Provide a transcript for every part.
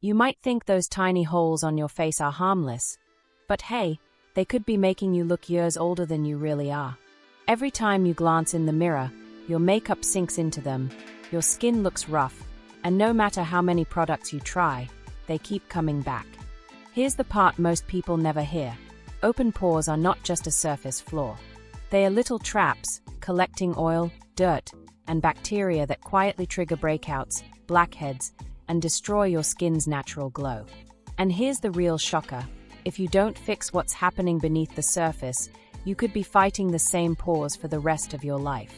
You might think those tiny holes on your face are harmless, but hey, they could be making you look years older than you really are. Every time you glance in the mirror, your makeup sinks into them, your skin looks rough, and no matter how many products you try, they keep coming back. Here's the part most people never hear. Open pores are not just a surface flaw. They are little traps, collecting oil, dirt, and bacteria that quietly trigger breakouts, blackheads, and destroy your skin's natural glow. And here's the real shocker. If you don't fix what's happening beneath the surface, you could be fighting the same pores for the rest of your life.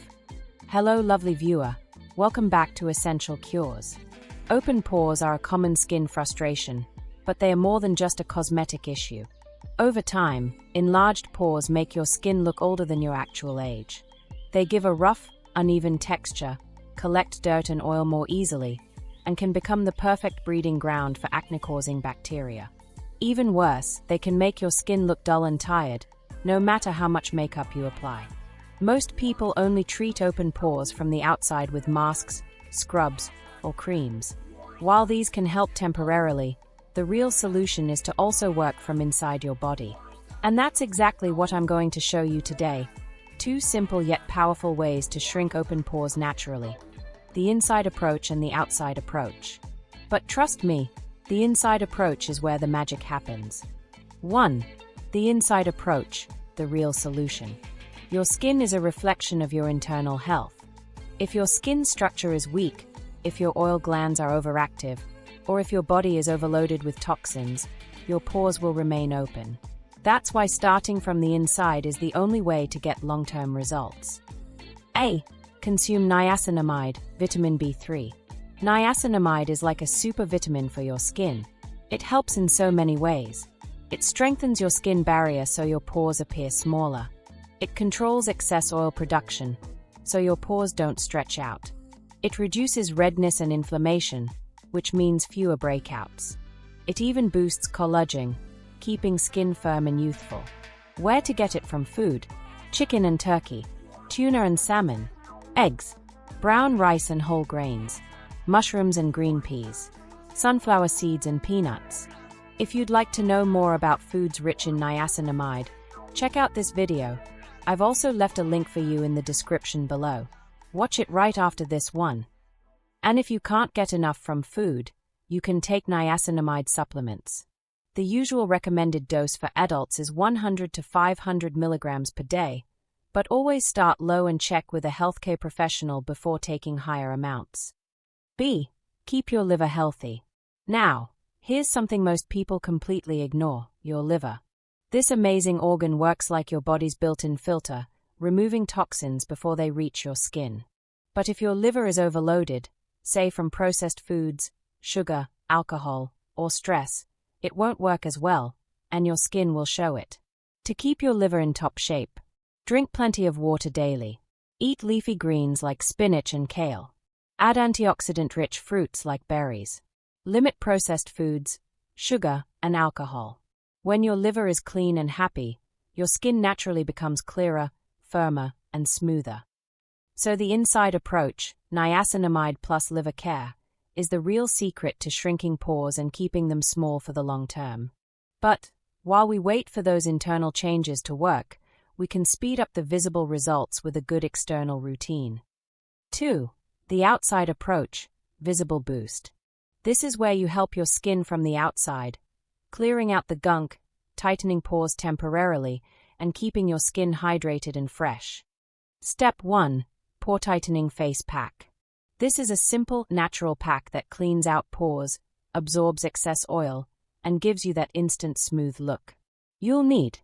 Hello, lovely viewer. Welcome back to Essential Cures. Open pores are a common skin frustration, but they are more than just a cosmetic issue. Over time, enlarged pores make your skin look older than your actual age. They give a rough, uneven texture, collect dirt and oil more easily, and can become the perfect breeding ground for acne-causing bacteria. Even worse, they can make your skin look dull and tired, no matter how much makeup you apply. Most people only treat open pores from the outside with masks, scrubs, or creams. While these can help temporarily, the real solution is to also work from inside your body. And that's exactly what I'm going to show you today. 2 simple yet powerful ways to shrink open pores naturally. The inside approach and the outside approach. But trust me, the inside approach is where the magic happens. 1. The inside approach, the real solution. Your skin is a reflection of your internal health. If your skin structure is weak, if your oil glands are overactive, or if your body is overloaded with toxins, your pores will remain open. That's why starting from the inside is the only way to get long-term results. A. Consume niacinamide, vitamin B3. Niacinamide is like a super vitamin for your skin. It helps in so many ways. It strengthens your skin barrier so your pores appear smaller. It controls excess oil production, so your pores don't stretch out. It reduces redness and inflammation, which means fewer breakouts. It even boosts collagen, keeping skin firm and youthful. Where to get it from? Food: chicken and turkey, tuna and salmon, eggs, brown rice and whole grains, mushrooms and green peas, sunflower seeds and peanuts. If you'd like to know more about foods rich in niacinamide, check out this video. I've also left a link for you in the description below. Watch it right after this one. And if you can't get enough from food, you can take niacinamide supplements. The usual recommended dose for adults is 100 to 500 milligrams per day, but always start low and check with a healthcare professional before taking higher amounts. B. Keep your liver healthy. Now, here's something most people completely ignore: your liver. This amazing organ works like your body's built-in filter, removing toxins before they reach your skin. But if your liver is overloaded, say from processed foods, sugar, alcohol, or stress, it won't work as well, and your skin will show it. To keep your liver in top shape, drink plenty of water daily. Eat leafy greens like spinach and kale. Add antioxidant-rich fruits like berries. Limit processed foods, sugar, and alcohol. When your liver is clean and happy, your skin naturally becomes clearer, firmer, and smoother. So the inside approach, niacinamide plus liver care, is the real secret to shrinking pores and keeping them small for the long term. But, while we wait for those internal changes to work, we can speed up the visible results with a good external routine. 2. The outside approach, visible boost. This is where you help your skin from the outside, clearing out the gunk, tightening pores temporarily, and keeping your skin hydrated and fresh. Step 1. Pore Tightening Face Pack. This is a simple, natural pack that cleans out pores, absorbs excess oil, and gives you that instant smooth look. You'll need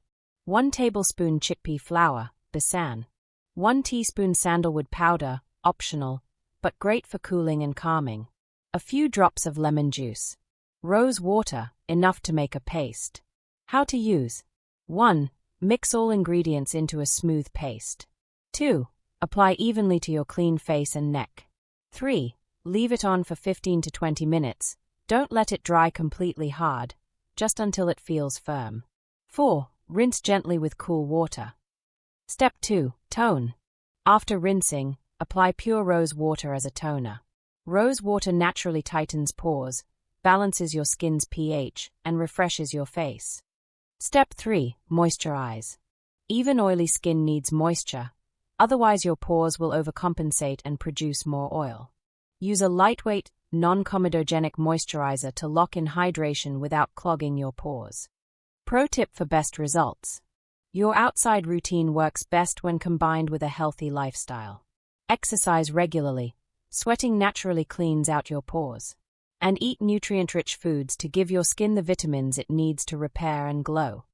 1 tablespoon chickpea flour, besan, 1 teaspoon sandalwood powder, optional, but great for cooling and calming, a few drops of lemon juice, rose water, enough to make a paste. How to use: 1. Mix all ingredients into a smooth paste. 2. Apply evenly to your clean face and neck. 3. Leave it on for 15 to 20 minutes. Don't let it dry completely hard, just until it feels firm. 4. Rinse gently with cool water. Step 2. Tone. After rinsing, apply pure rose water as a toner. Rose water naturally tightens pores, balances your skin's pH, and refreshes your face. Step 3. Moisturize. Even oily skin needs moisture, otherwise your pores will overcompensate and produce more oil. Use a lightweight, non-comedogenic moisturizer to lock in hydration without clogging your pores. Pro tip for best results. Your outside routine works best when combined with a healthy lifestyle. Exercise regularly. Sweating naturally cleans out your pores. And eat nutrient-rich foods to give your skin the vitamins it needs to repair and glow.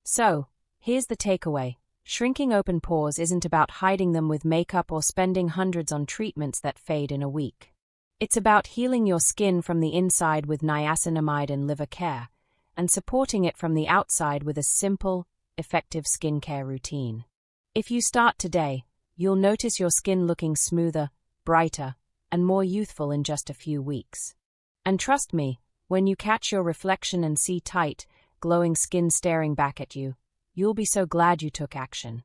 So, here's the takeaway. Shrinking open pores isn't about hiding them with makeup or spending hundreds on treatments that fade in a week. It's about healing your skin from the inside with niacinamide and liver care, and supporting it from the outside with a simple, effective skincare routine. If you start today, you'll notice your skin looking smoother, brighter, and more youthful in just a few weeks. And trust me, when you catch your reflection and see tight, glowing skin staring back at you, you'll be so glad you took action.